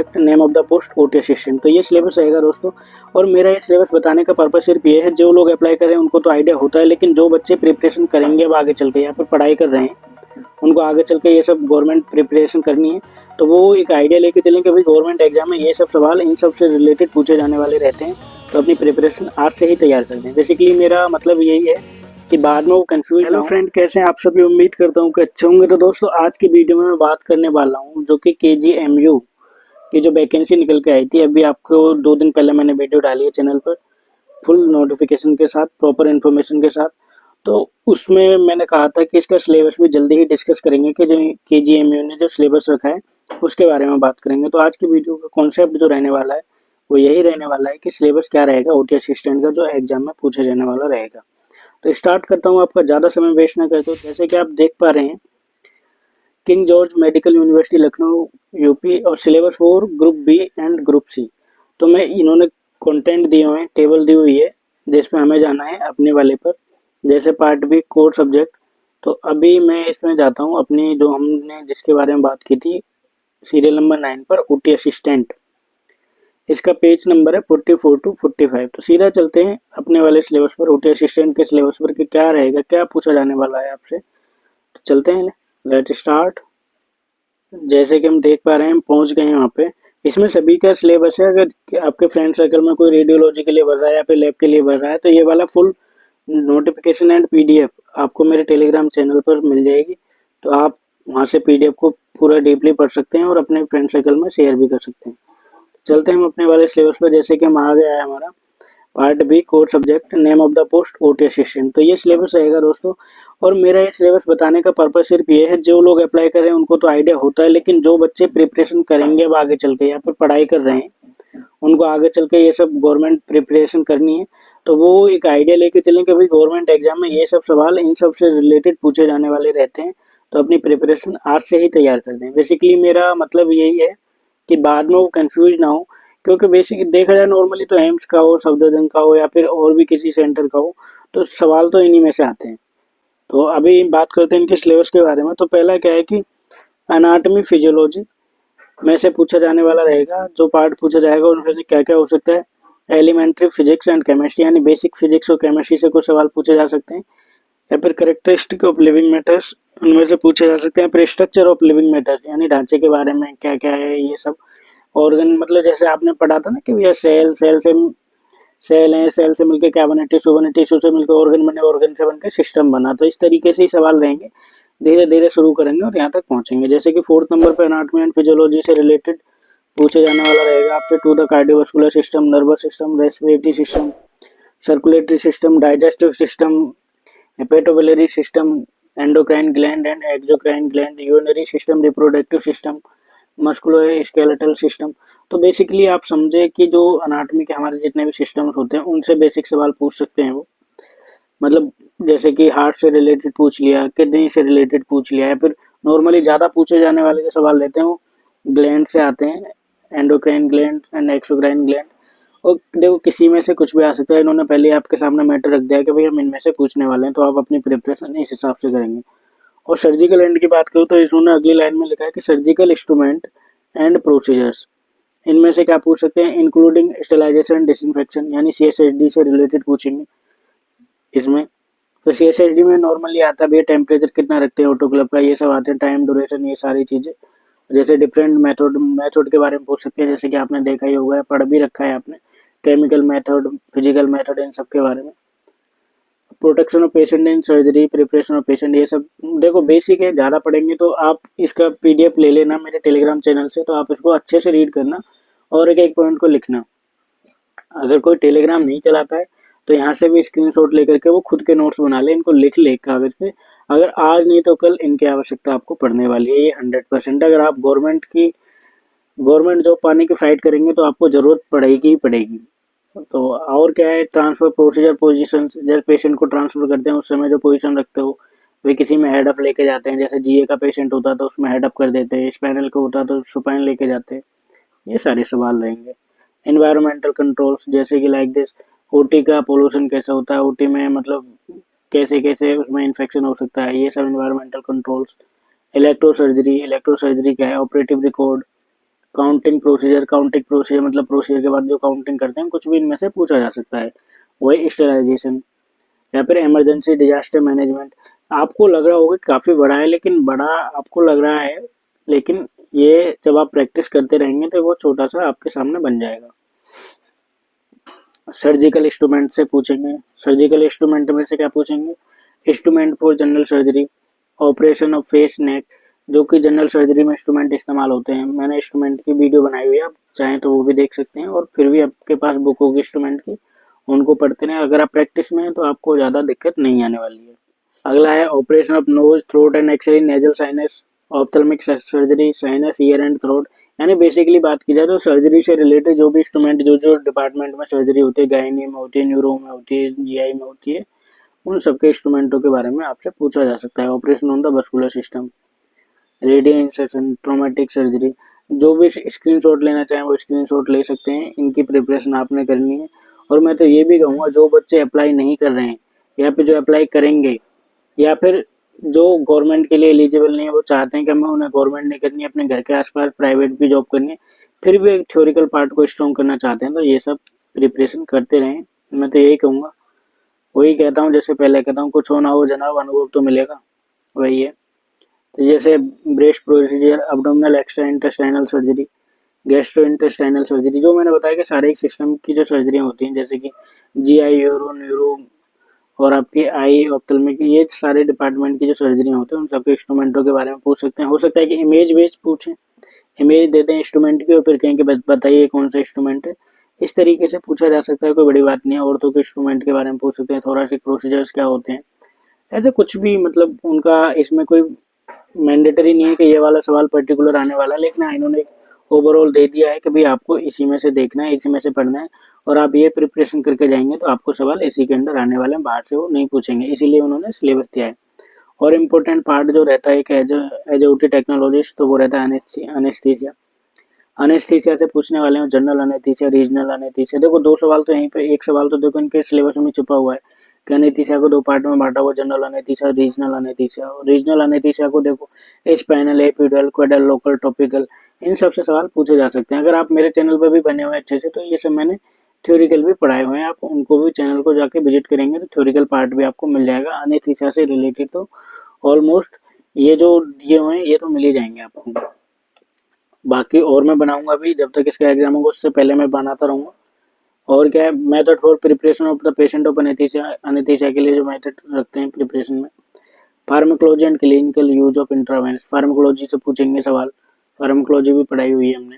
Subject, name of the post OT assistant. तो ये syllabus रहेगा दोस्तों। और मेरा ये सिलेबस बताने का पर्पस सिर्फ ये है, जो लोग अप्लाई कर रहे हैं उनको तो आइडिया होता है, लेकिन जो बच्चे प्रिपरेशन करेंगे अब आगे चल के या फिर पढ़ाई कर रहे हैं, उनको आगे चल के ये सब गवर्नमेंट प्रिपरेशन करनी है, तो वो एक आइडिया लेके चलें कि भाई गवर्नमेंट एग्जाम में ये सब सवाल इन सब से रिलेटेड पूछे जाने वाले रहते हैं, तो अपनी प्रिपरेशन आज से ही तैयार कर दें। बेसिकली मेरा मतलब यही है कि बाद में वो कंफ्यूज। हेलो फ्रेंड, कैसे हैं आप सभी? उम्मीद करता हूँ कि अच्छे होंगे। तो दोस्तों आज की वीडियो में मैं बात करने वाला हूँ जो कि KGMU की जो वैकेंसी निकल के आई थी, अभी आपको 2 दिन पहले मैंने वीडियो डाली है चैनल पर, फुल नोटिफिकेशन के साथ, प्रॉपर इन्फॉर्मेशन के साथ। तो उसमें मैंने कहा था कि इसका सिलेबस भी जल्दी ही डिस्कस करेंगे कि जो KGMU ने जो सिलेबस रखा है उसके बारे में बात करेंगे। तो आज की वीडियो का कॉन्सेप्ट जो रहने वाला है वो यही रहने वाला है कि सिलेबस क्या रहेगा ओटी असिस्टेंट का, जो एग्जाम में पूछा जाने वाला रहेगा। तो स्टार्ट करता हूँ, आपका ज़्यादा समय वेस्ट ना करते हो। जैसे कि आप देख पा रहे हैं, King George medical university Lucknow UP, और syllabus for group B and group C. तो मैं इन्होंने कंटेंट दिए हुए हैं, टेबल दी हुई है जिसमें हमें जाना है अपने वाले पर। जैसे पार्ट बी कोर सब्जेक्ट, तो अभी मैं इसमें जाता हूँ अपनी जो हमने जिसके बारे में बात की थी, सीरियल नंबर 9 पर ओटी असिस्टेंट। इसका पेज नंबर है 44 to 45। तो सीधा चलते हैं अपने वाले सिलेबस पर, ओटी असिस्टेंट के सिलेबस पर कि क्या रहेगा, क्या पूछा जाने वाला है आपसे। तो चलते हैं, लेट स्टार्ट। जैसे कि हम देख पा रहे हैं, हम पहुंच गए हैं वहाँ पे। इसमें सभी का सिलेबस है। अगर आपके फ्रेंड सर्कल में कोई रेडियोलॉजी के लिए भर रहा है या फिर लैब के लिए भर रहा है, तो ये वाला फुल नोटिफिकेशन एंड पीडीएफ आपको मेरे टेलीग्राम चैनल पर मिल जाएगी। तो आप वहाँ से पीडीएफ को पूरा डीपली पढ़ सकते हैं और अपने फ्रेंड सर्कल में शेयर भी कर सकते हैं। चलते हैं हम अपने वाले सिलेबस पर। जैसे कि हम आ गया है हमारा part B core subject, name of the post OT assistant. तो ये सिलेबस रहेगा दोस्तों। और मेरा ये सिलेबस बताने का पर्पस सिर्फ ये है, जो लोग अप्लाई कर रहे हैं उनको तो आइडिया होता है, लेकिन जो बच्चे प्रिपरेशन करेंगे अब आगे चल के या फिर पढ़ाई कर रहे हैं, उनको आगे चल के ये सब गवर्नमेंट प्रिपरेशन करनी है, तो वो एक आइडिया लेके चलें कि भाई गवर्नमेंट एग्जाम में ये सब सवाल इन सब से रिलेटेड पूछे जाने वाले रहते हैं, तो अपनी प्रिपरेशन आज से ही तैयार कर दें। बेसिकली मेरा मतलब यही है कि बाद में वो कंफ्यूज ना हो, क्योंकि बेसिक देखा जाए नॉर्मली तो एम्स का हो, सफदरजंग का हो या फिर और भी किसी सेंटर का हो, तो सवाल तो इन्हीं में से आते हैं। तो अभी बात करते हैं इनके सिलेबस के बारे में। तो पहला क्या है कि अनाटमी फिजियोलॉजी में से पूछा जाने वाला रहेगा। जो पार्ट पूछा जाएगा उनमें क्या क्या हो सकता है, एलिमेंट्री फिजिक्स एंड केमिस्ट्री, यानी बेसिक फिजिक्स और केमिस्ट्री से कुछ सवाल पूछे जा सकते हैं, या फिर करेक्टरिस्टिक ऑफ लिविंग मैटर्स उनमें से पूछे जा सकते हैं, फिर स्ट्रक्चर ऑफ लिविंग मैटर्स यानी ढांचे के बारे में क्या क्या है ये सब। ऑर्गन मतलब जैसे आपने पढ़ा था ना कि भैया सेल सेल है, सेल से मिलकर क्या बने, टिश्यू बने, टिश्यू से मिलकर ऑर्गन बने, ऑर्गन से बनकर सिस्टम बना। तो इस तरीके से ही सवाल रहेंगे, धीरे धीरे शुरू करेंगे और यहाँ तक पहुंचेंगे। जैसे कि 4th नंबर पे एनाटॉमी एंड फिजियोलॉजी से रिलेटेड पूछे जाने वाला रहेगा आपसे, to the cardiovascular system, nervous system, respiratory system, circulatory system, digestive system, hepatobiliary system, endocrine gland and exocrine gland, urinary system, reproductive system, musculoskeletal system. तो basically आप समझे कि जो अनाटमी के हमारे जितने भी सिस्टम्स होते हैं उनसे बेसिक सवाल पूछ सकते हैं वो। मतलब जैसे कि हार्ट से रिलेटेड पूछ लिया, किडनी से रिलेटेड पूछ लिया, या फिर नॉर्मली ज़्यादा पूछे जाने वाले जो सवाल रहते हैं वो ग्लैंड से आते हैं, endocrine gland and exocrine gland. और देखो किसी में से कुछ भी आ सकता है। इन्होंने पहले आपके सामने मैटर रख दिया कि भाई हम इनमें से पूछने वाले हैं, तो आप अपनी प्रिपरेशन इस हिसाब से करेंगे। और सर्जिकल एंड की बात करूँ तो इन्होंने अगली लाइन में लिखा है कि सर्जिकल इंस्ट्रूमेंट एंड प्रोसीजर्स, इनमें से क्या पूछ सकते हैं, इंक्लूडिंग स्टेलाइजेशन डिसइंफेक्शन, यानी CSHD से रिलेटेड पूछेंगे इसमें। तो CSHD में नॉर्मली आता है भैया टेम्परेचर कितना रखते हैं ऑटोक्लेव का, ये सब आते हैं, टाइम ड्यूरेशन, ये सारी चीज़ें। जैसे डिफरेंट मेथड के बारे में पूछ सकते हैं, जैसे कि आपने देखा ही होगा, पढ़ भी रखा है आपने, केमिकल मेथड, फिजिकल मेथड, इन सब के बारे में। Protection of patient in surgery, preparation of patient, ये सब देखो बेसिक है। ज़्यादा पढ़ेंगे तो आप इसका PDF ले लेना मेरे टेलीग्राम चैनल से, तो आप इसको अच्छे से रीड करना और एक एक पॉइंट को लिखना। अगर कोई टेलीग्राम नहीं चलाता है तो यहाँ से भी स्क्रीनशॉट लेकर के वो खुद के नोट्स बना ले, इनको लिख ले कागज पे। अगर आज नहीं तो कल इनकी आवश्यकता आपको पड़ने वाली है, ये 100%। अगर आप गवर्नमेंट जॉब पाने की फाइट करेंगे तो आपको ज़रूरत पड़ेगी ही पड़ेगी। तो और क्या है, ट्रांसफर प्रोसीजर, पोजीशन, जब पेशेंट को ट्रांसफर करते हैं उस समय जो पोजीशन रखते हो, वे किसी में हेडअप लेके जाते हैं। जैसे GA का पेशेंट होता तो उसमें हेडअप कर देते हैं, स्पाइनल का होता तो सुपाइन लेके जाते हैं। ये सारे सवाल रहेंगे। एनवायरमेंटल कंट्रोल्स, जैसे कि लाइक दिस, OT का पोल्यूशन कैसे होता है, OT में मतलब कैसे कैसे उसमें इन्फेक्शन हो सकता है, ये सब एनवायरमेंटल कंट्रोल्स। इलेक्ट्रो सर्जरी क्या है, ऑपरेटिव रिकॉर्ड, काउंटिंग प्रोसीजर मतलब प्रोसीजर के बाद जो काउंटिंग करते हैं, कुछ भी इनमें से पूछा जा सकता है। वही स्टेलाइजेशन या फिर इमरजेंसी डिजास्टर मैनेजमेंट। आपको लग रहा होगा कि काफ़ी बड़ा है, लेकिन बड़ा आपको लग रहा है, लेकिन ये जब आप प्रैक्टिस करते रहेंगे तो वो छोटा सा आपके सामने बन जाएगा। सर्जिकल इंस्ट्रूमेंट से पूछेंगे, सर्जिकल इंस्ट्रूमेंट में से क्या पूछेंगे, instrument for general surgery, operation of face नेक, जो कि जनरल सर्जरी में इंस्ट्रूमेंट इस्तेमाल होते हैं। मैंने इंस्ट्रूमेंट की वीडियो बनाई हुई है, आप चाहें तो वो भी देख सकते हैं, और फिर भी आपके पास बुक होगी इंस्ट्रूमेंट की, उनको पढ़ते रहें। अगर आप प्रैक्टिस में हैं तो आपको ज़्यादा दिक्कत नहीं आने वाली है। अगला है operation of nose, throat and X-ray, nasal sinus, ophthalmic surgery, sinus, ear and throat. यानी बेसिकली बात की जाए तो सर्जरी से रिलेटेड जो भी इंस्ट्रूमेंट, जो जो डिपार्टमेंट में सर्जरी होती है, गायनी में होती है, न्यूरो में होती है, जीआई में होती है, उन सबके इंस्ट्रूमेंटों के बारे में आपसे पूछा जा सकता है। Operation on the muscular system, radio insertion, traumatic surgery. जो भी स्क्रीनशॉट लेना चाहें वो स्क्रीनशॉट ले सकते हैं, इनकी प्रिपरेशन आपने करनी है। और मैं तो ये भी कहूँगा, जो बच्चे अप्लाई नहीं कर रहे हैं या फिर जो अप्लाई करेंगे, या फिर जो गवर्नमेंट के लिए एलिजिबल नहीं है, वो चाहते हैं कि हमें उन्हें गवर्नमेंट नहीं करनी है, अपने घर के आसपास प्राइवेट भी जॉब करनी है, फिर भी एक थ्योरिकल पार्ट को स्ट्रॉन्ग करना चाहते हैं, तो ये सब प्रिपरेशन करते रहें। मैं तो यही कहूँगा, वही कहता हूँ जैसे पहले कहता हूँ, कुछ हो ना हो जनाब, अनुभव तो मिलेगा, वही है। तो जैसे breast procedure, abdominal extra intestinal surgery, gastro intestinal surgery, जो मैंने बताया कि शारीरिक सिस्टम की जो सर्जरियाँ होती हैं, जैसे कि जीआई, यूरो, न्यूरो और आपकी आई, ऑप्थेल्मिक, ये सारे डिपार्टमेंट की जो सर्जरियाँ होती हैं, उन सबके इंस्ट्रूमेंटों के बारे में पूछ सकते हैं। हो सकता है कि इमेज बेस्ड पूछें, इमेज देते हैं इंस्ट्रूमेंट की और फिर कहें कि बताइए कौन सा इंस्ट्रूमेंट है। इस तरीके से पूछा जा सकता है, कोई बड़ी बात नहीं है। औरतों के इंस्ट्रूमेंट के बारे में पूछ सकते हैं, थोरासिक प्रोसीजर्स क्या होते हैं, ऐसे कुछ भी, मतलब उनका इसमें कोई मैंडेटरी नहीं है कि ये वाला सवाल पर्टिकुलर आने वाला है, लेकिन हाँ, इन्होंने ओवरऑल दे दिया है कि भाई आपको इसी में से देखना है, इसी में से पढ़ना है, और आप ये प्रिपरेशन करके जाएंगे तो आपको सवाल इसी के अंदर आने वाले हैं, बाहर से वो नहीं पूछेंगे, इसीलिए उन्होंने सिलेबस दिया है। और इम्पोर्टेंट पार्ट जो रहता है कि एज ओटी टेक्नोलॉजिस्ट, तो वो रहता है अनेस्थीसिया। अनेस्थीसिया से पूछने वाले हैं जनरल अनेस्थीसिया, रीजनल अनेस्थीसिया। देखो दो सवाल तो यहीं पे, एक सवाल तो देखो इनके सिलेबस में छुपा हुआ है कि अनेस्थीसिया को दो पार्ट में बांटा हुआ, general anaesthesia, regional anaesthesia. Regional anaesthesia को देखो स्पाइनल, एपिड्यूरल, क्वेडल, लोकल, टॉपिकल, इन सब से सवाल पूछे जा सकते हैं। अगर आप मेरे चैनल पर भी बने हुए हैं अच्छे से, तो ये सब मैंने थ्योरिकल भी पढ़ाए हुए हैं, आप उनको भी चैनल को जाके विजिट करेंगे तो थ्योरिकल पार्ट भी आपको मिल जाएगा अनेस्थीसिया से रिलेटेड। तो ऑलमोस्ट ये जो दिए हुए हैं ये तो मिल ही जाएंगे आपको। बाकी और मैं बनाऊंगा भी, जब तक इसका एग्जाम होगा उससे पहले मैं बनाता रहूँगा। और क्या है, method for preparation of the patient of anaesthesia, anaesthesia के लिए जो मेथड रखते हैं प्रिपरेशन में। Pharmacology and clinical use of intravenous, pharmacology से पूछेंगे सवाल, फार्माकोलॉजी भी पढ़ाई हुई है हमने।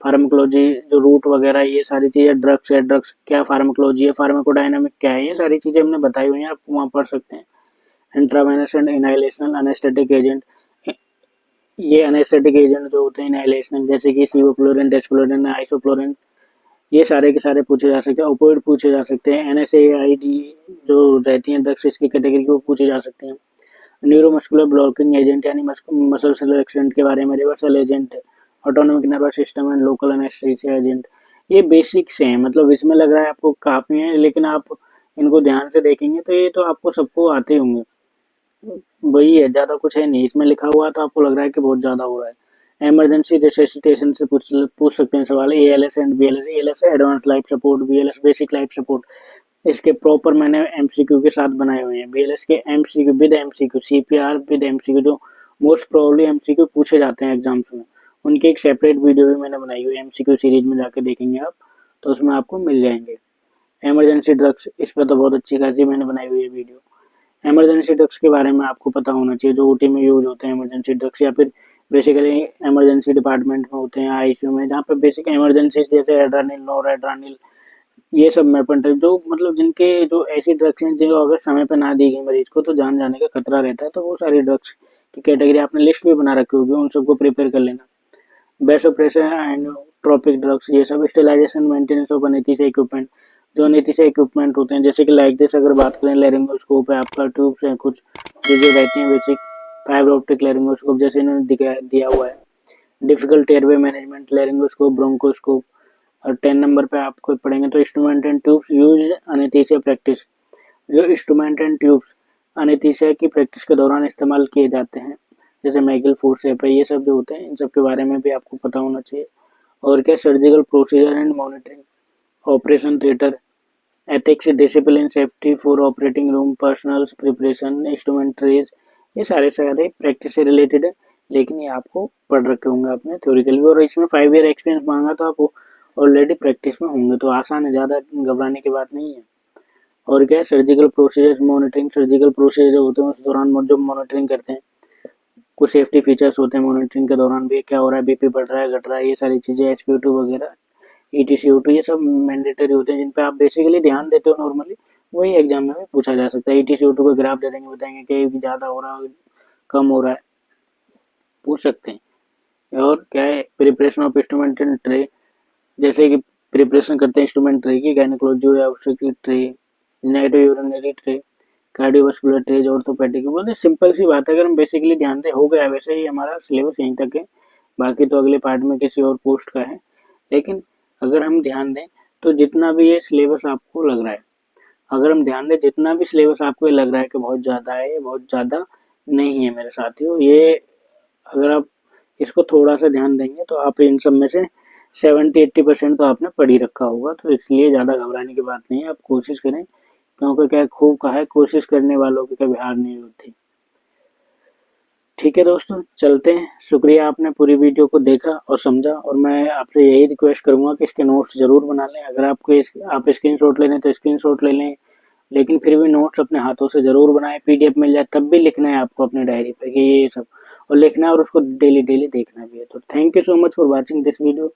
फार्माकोलॉजी जो रूट वगैरह ये सारी चीज़ें, ड्रग्स है, ड्रग्स क्या फार्माकोलॉजी है, फार्माकोडायनामिक क्या है, ये सारी चीज़ें हमने बताई हुई हैं, आप वहाँ पढ़ सकते हैं। Intravenous and inhalational anaesthetic agent, ये एनेस्थेटिक एजेंट जो होते हैं इनहेलेशनल, जैसे कि सीवोफ्लोरिन, डेस्फ्लोरिन, आइसोफ्लोरिन, ये सारे के सारे पूछे जा सकते हैं। ओपोइड पूछे जा सकते हैं, एनएसएआईडी जो रहती हैं ड्रग्स इसकी कैटेगरी को पूछे जा सकते हैं। न्यूरोमस्कुलर ब्लॉकिंग एजेंट यानी मसल सेलर एक्सीडेंट के बारे में, reversal agent, autonomic nervous system and local anaesthesia agent. ये बेसिक से हैं, मतलब इसमें लग रहा है आपको काफ़ी है, लेकिन आप इनको ध्यान से देखेंगे तो ये तो आपको सबको आते होंगे। वही है, ज़्यादा कुछ है नहीं इसमें लिखा हुआ, तो आपको लग रहा है कि बहुत ज़्यादा हो रहा है। इमरजेंसी रिससिटेशन से पूछ सकते हैं सवाल, ALS and BLS. ALS advance life support, BLS basic life support. इसके प्रॉपर मैंने एमसीक्यू के साथ बनाए हुए हैं। बीएलएस के MCQ with MCQ, CPR with MCQ, जो मोस्ट प्रोबेबली एमसीक्यू पूछे जाते हैं एग्जाम्स में, उनकी एक सेपरेट वीडियो भी मैंने बनाई हुई है, एमसीक्यू सीरीज में जाके देखेंगे आप, तो उसमें आपको मिल जाएंगे। इमरजेंसी ड्रग्स, इस पर तो बहुत अच्छी खासी मैंने बनाई हुई है वीडियो। इमरजेंसी ड्रग्स के बारे में आपको पता होना चाहिए, जो ओटी में यूज होते हैं इमरजेंसी ड्रग्स, या फिर बेसिकली इमरजेंसी डिपार्टमेंट में होते हैं, आईसीयू में, जहाँ पे बेसिक इमरजेंसी जैसे एड्रानिल, नोर एड्रानिल, ये सब मेपेंटेन, जो मतलब जिनके जो ऐसी ड्रग्स हैं जिनको अगर समय पे ना दी गई मरीज को तो जान जाने का खतरा रहता है, तो वो सारी ड्रग्स की कैटेगरी आपने लिस्ट भी बना रखी होगी, उन सबको प्रिपेयर कर लेना। बेसोप्रेशन एंड ट्रॉपिक ड्रग्स, ये सब sterilisation, maintenance of anaesthesia equipment, जो अनेस्थीसिया इक्विपमेंट होते हैं, जैसे कि लाइक दिस अगर बात करें, लेरिंगोस्कोप है आपका, ट्यूब्स है कुछ जो रहती हैं बेसिक, फाइबर ऑप्टिक लेरिंगोस्कोप जैसे इन्होंने दिया हुआ है। Difficult airway management, laryngoscope, bronchoscope. और 10 नंबर पे आपको पढ़ेंगे तो instrument and tubes use anaesthesia practice, जो इंस्ट्रूमेंट एंड ट्यूब्स अनेस्थीसिया की प्रैक्टिस के दौरान इस्तेमाल किए जाते हैं, जैसे मैगिल फोर्सेप है, ये सब जो होते हैं इन सब के बारे में भी आपको पता होना चाहिए। और क्या, surgical procedure and monitoring, operation theatre, ethics, discipline, safety for operating room, personal preparation, instrument trace, ये सारे सारे प्रैक्टिस से रिलेटेड है। लेकिन ये आपको पढ़ रखे होंगे आपने थ्योरिकल भी, और इसमें 5 ईयर एक्सपीरियंस मांगा तो आप ऑलरेडी प्रैक्टिस में होंगे, तो आसान है, ज़्यादा घबराने की बात नहीं है। और क्या है, surgical procedure monitoring, surgical procedure होते हैं उस दौरान जो मॉनिटरिंग करते हैं, कुछ सेफ्टी फीचर्स होते हैं मॉनिटरिंग के दौरान भी, क्या हो रहा है, बीपी बढ़ रहा है, घट रहा है, ये सारी चीज़ें, HPO2 वगैरह, ETCO2, ये सब मैंडेटरी होते हैं जिन पे आप बेसिकली ध्यान देते हो नॉर्मली, वही एग्जाम में भी पूछा जा सकता है। ETCO2 का ग्राफ दे देंगे, बताएंगे कि ज़्यादा हो रहा है, कम हो रहा है, पूछ सकते हैं। और क्या है, preparation of instrument and tray, जैसे कि प्रिपरेशन करते हैं इंस्ट्रूमेंट ट्रे की, गायनेकोलॉजी या obstetric tray, genito urinary tray, cardiovascular trays, orthopaedic, बोले सिंपल सी बात है, अगर हम बेसिकली ध्यान दें हो गया। वैसे ही हमारा सिलेबस यहीं तक है, बाकी तो अगले पार्ट में किसी और पोस्ट का है, लेकिन अगर हम ध्यान दें तो जितना भी ये सिलेबस आपको लग रहा है, अगर हम ध्यान दें जितना भी सिलेबस आपको ये लग रहा है कि बहुत ज़्यादा है, ये बहुत ज़्यादा नहीं है मेरे साथियों। ये अगर आप इसको थोड़ा सा ध्यान देंगे तो आप इन सब में से 70-80% तो आपने पढ़ ही रखा होगा, तो इसलिए ज़्यादा घबराने की बात नहीं है। आप कोशिश करें, क्योंकि क्या खूब कहा है, कोशिश करने वालों की कभी हार नहीं होती। ठीक है दोस्तों, चलते हैं। शुक्रिया, आपने पूरी वीडियो को देखा और समझा, और मैं आपसे यही रिक्वेस्ट करूंगा कि इसके नोट्स ज़रूर बना लें। अगर आपको आप स्क्रीनशॉट ले लें तो स्क्रीनशॉट ले लें, लेकिन फिर भी नोट्स अपने हाथों से ज़रूर बनाएं। PDF मिल जाए तब भी लिखना है आपको अपनी डायरी पे कि ये सब, और लिखना है और उसको डेली डेली देखना भी है। तो thank you so much for watching this video.